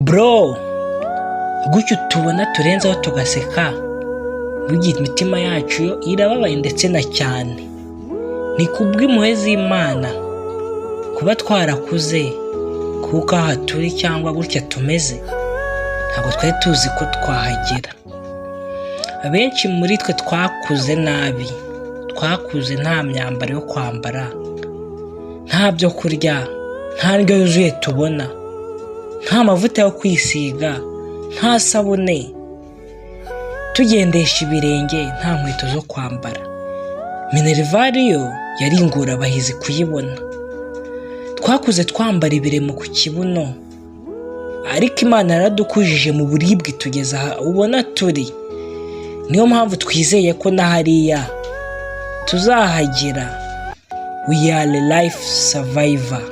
bro, gutyo tubona turenzaho tugaseka, burya imitima yacu yo irababaye ndetse na cyane. Ni kubw'impuhwe z'Imana kuba twarakuze, kuko aha turi cyangwa gutya tumeze ntabwo twari tuzi ko twahagera. Abenshi muri twe twakuze nabi, twakuze nta myambaro yo kwambara, nta byo kurya, nta ndyo yuzuye tubona, nta mavuta yo kwisiga, nta sabune, tugendesha ibirenge, nta nkweto zo kwambara. Minervari yo yari ingorabahizi kuyibona. Twakuze twambara ibiremo ku kibuno, ariko Imana yaradukujije mu buribwe tugeza aha ubona turi. Niyo mpamvu twizeye ko na hariya tuzahagera. We are a life survivor.